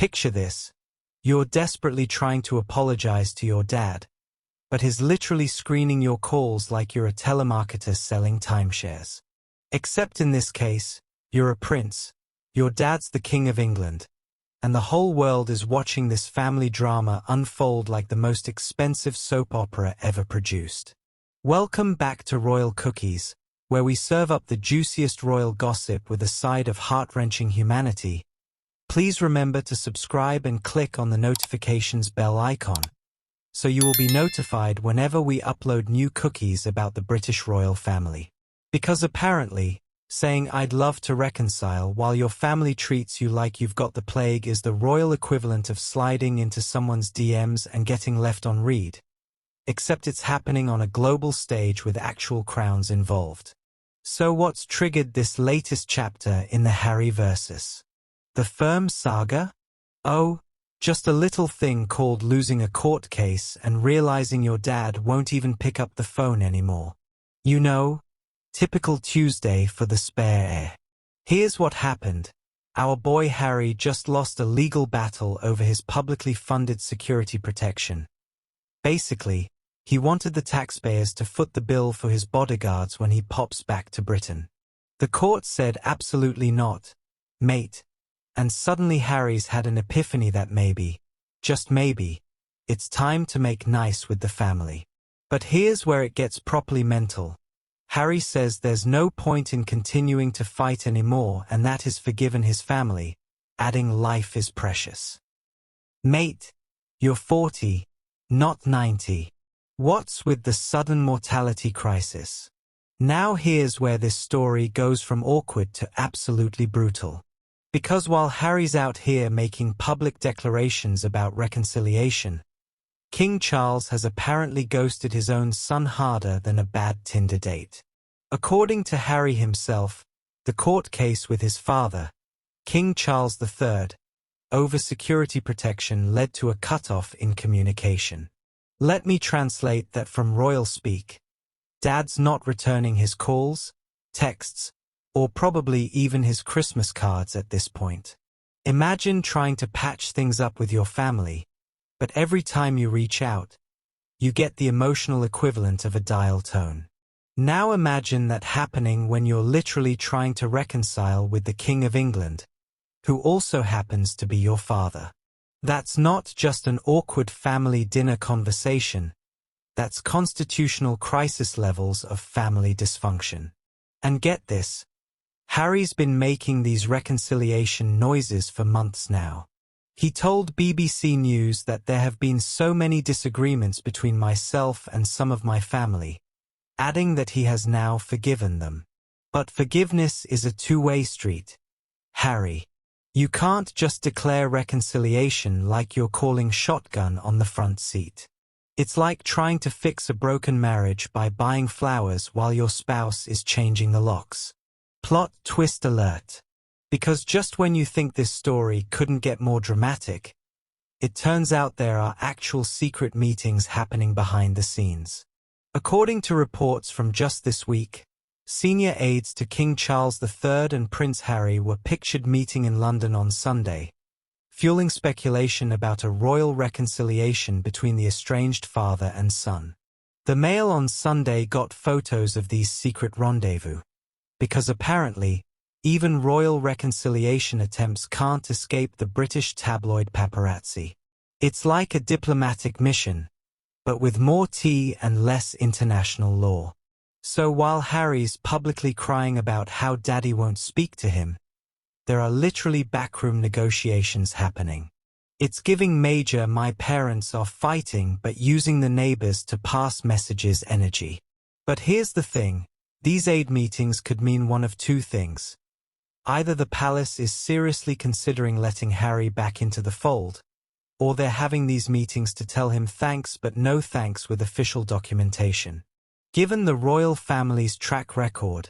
Picture this. You're desperately trying to apologize to your dad, but he's literally screening your calls like you're a telemarketer selling timeshares. Except in this case, you're a prince. Your dad's the King of England, and the whole world is watching this family drama unfold like the most expensive soap opera ever produced. Welcome back to Royal Cookies, where we serve up the juiciest royal gossip with a side of heart-wrenching humanity. Please remember to subscribe and click on the notifications bell icon, so you will be notified whenever we upload new cookies about the British royal family. Because apparently, saying "I'd love to reconcile" while your family treats you like you've got the plague is the royal equivalent of sliding into someone's DMs and getting left on read. Except it's happening on a global stage with actual crowns involved. So what's triggered this latest chapter in the Harry versus the firm saga? Oh, just a little thing called losing a court case and realizing your dad won't even pick up the phone anymore. You know, typical Tuesday for the spare heir. Here's what happened. Our boy Harry just lost a legal battle over his publicly funded security protection. Basically, he wanted the taxpayers to foot the bill for his bodyguards when he pops back to Britain. The court said absolutely not, mate. And suddenly Harry's had an epiphany that maybe, just maybe, it's time to make nice with the family. But here's where it gets properly mental. Harry says there's no point in continuing to fight anymore and that he's forgiven his family, adding life is precious. Mate, you're 40, not 90. What's with the sudden mortality crisis? Now here's where this story goes from awkward to absolutely brutal. Because while Harry's out here making public declarations about reconciliation, King Charles has apparently ghosted his own son harder than a bad Tinder date. According to Harry himself, the court case with his father, King Charles III, over security protection led to a cutoff in communication. Let me translate that from royal speak. Dad's not returning his calls, texts, or probably even his Christmas cards at this point. Imagine trying to patch things up with your family, but every time you reach out, you get the emotional equivalent of a dial tone. Now imagine that happening when you're literally trying to reconcile with the King of England, who also happens to be your father. That's not just an awkward family dinner conversation, that's constitutional crisis levels of family dysfunction. And get this, Harry's been making these reconciliation noises for months now. He told BBC News that there have been so many disagreements between myself and some of my family, adding that he has now forgiven them. But forgiveness is a two-way street. Harry, you can't just declare reconciliation like you're calling shotgun on the front seat. It's like trying to fix a broken marriage by buying flowers while your spouse is changing the locks. Plot twist alert. Because just when you think this story couldn't get more dramatic, it turns out there are actual secret meetings happening behind the scenes. According to reports from just this week, senior aides to King Charles III and Prince Harry were pictured meeting in London on Sunday, fueling speculation about a royal reconciliation between the estranged father and son. The Mail on Sunday got photos of these secret rendezvous, because apparently, even royal reconciliation attempts can't escape the British tabloid paparazzi. It's like a diplomatic mission, but with more tea and less international law. So while Harry's publicly crying about how daddy won't speak to him, there are literally backroom negotiations happening. It's giving major "my parents are fighting but using the neighbors to pass messages" energy. But here's the thing. These aid meetings could mean one of two things. Either the palace is seriously considering letting Harry back into the fold, or they're having these meetings to tell him thanks but no thanks with official documentation. Given the royal family's track record,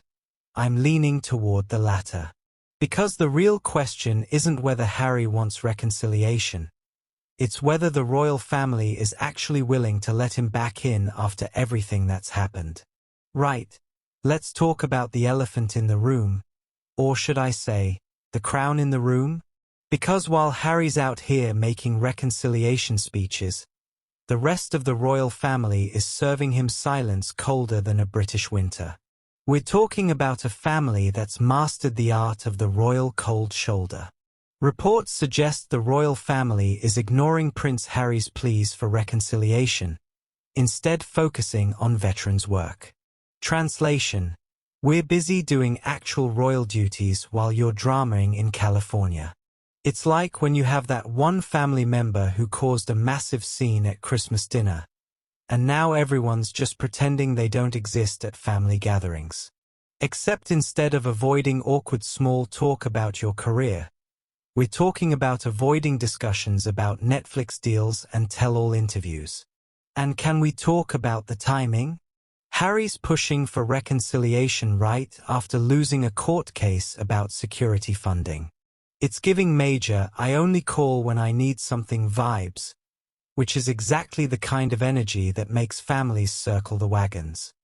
I'm leaning toward the latter. Because the real question isn't whether Harry wants reconciliation. It's whether the royal family is actually willing to let him back in after everything that's happened. Right. Let's talk about the elephant in the room, or should I say, the crown in the room? Because while Harry's out here making reconciliation speeches, the rest of the royal family is serving him silence colder than a British winter. We're talking about a family that's mastered the art of the royal cold shoulder. Reports suggest the royal family is ignoring Prince Harry's pleas for reconciliation, instead focusing on veterans' work. Translation: we're busy doing actual royal duties while you're dramaing in California. It's like when you have that one family member who caused a massive scene at Christmas dinner, and now everyone's just pretending they don't exist at family gatherings. Except instead of avoiding awkward small talk about your career, we're talking about avoiding discussions about Netflix deals and tell-all interviews. And can we talk about the timing? Harry's pushing for reconciliation right after losing a court case about security funding. It's giving major "I only call when I need something" vibes, which is exactly the kind of energy that makes families circle the wagons.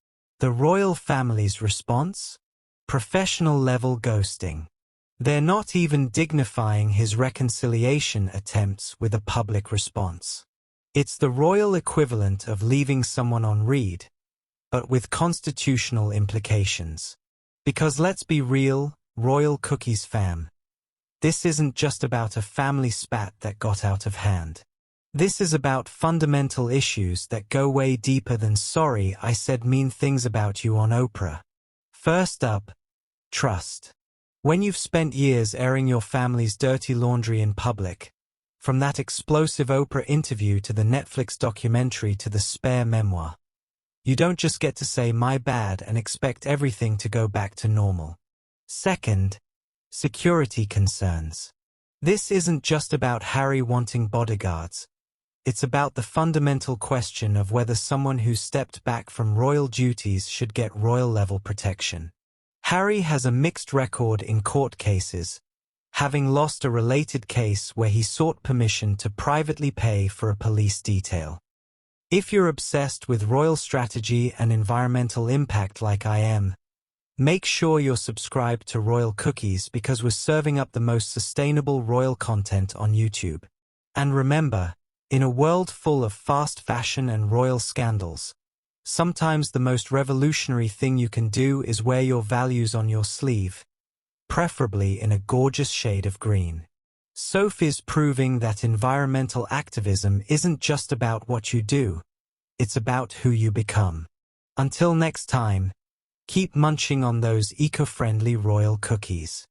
The royal family's response? Professional-level ghosting. They're not even dignifying his reconciliation attempts with a public response. It's the royal equivalent of leaving someone on read, but with constitutional implications. Because let's be real, royal cookies fam, this isn't just about a family spat that got out of hand. This is about fundamental issues that go way deeper than "sorry, I said mean things about you on Oprah." First up, trust. When you've spent years airing your family's dirty laundry in public, from that explosive Oprah interview to the Netflix documentary to the Spare memoir, you don't just get to say "my bad" and expect everything to go back to normal. Second, security concerns. This isn't just about Harry wanting bodyguards. It's about the fundamental question of whether someone who stepped back from royal duties should get royal-level protection. Harry has a mixed record in court cases, having lost a related case where he sought permission to privately pay for a police detail. If you're obsessed with royal strategy and environmental impact like I am, make sure you're subscribed to Royal Cookies because we're serving up the most sustainable royal content on YouTube. And remember, in a world full of fast fashion and royal scandals, sometimes the most revolutionary thing you can do is wear your values on your sleeve, preferably in a gorgeous shade of green. Sophie's proving that environmental activism isn't just about what you do, it's about who you become. Until next time, keep munching on those eco-friendly royal cookies.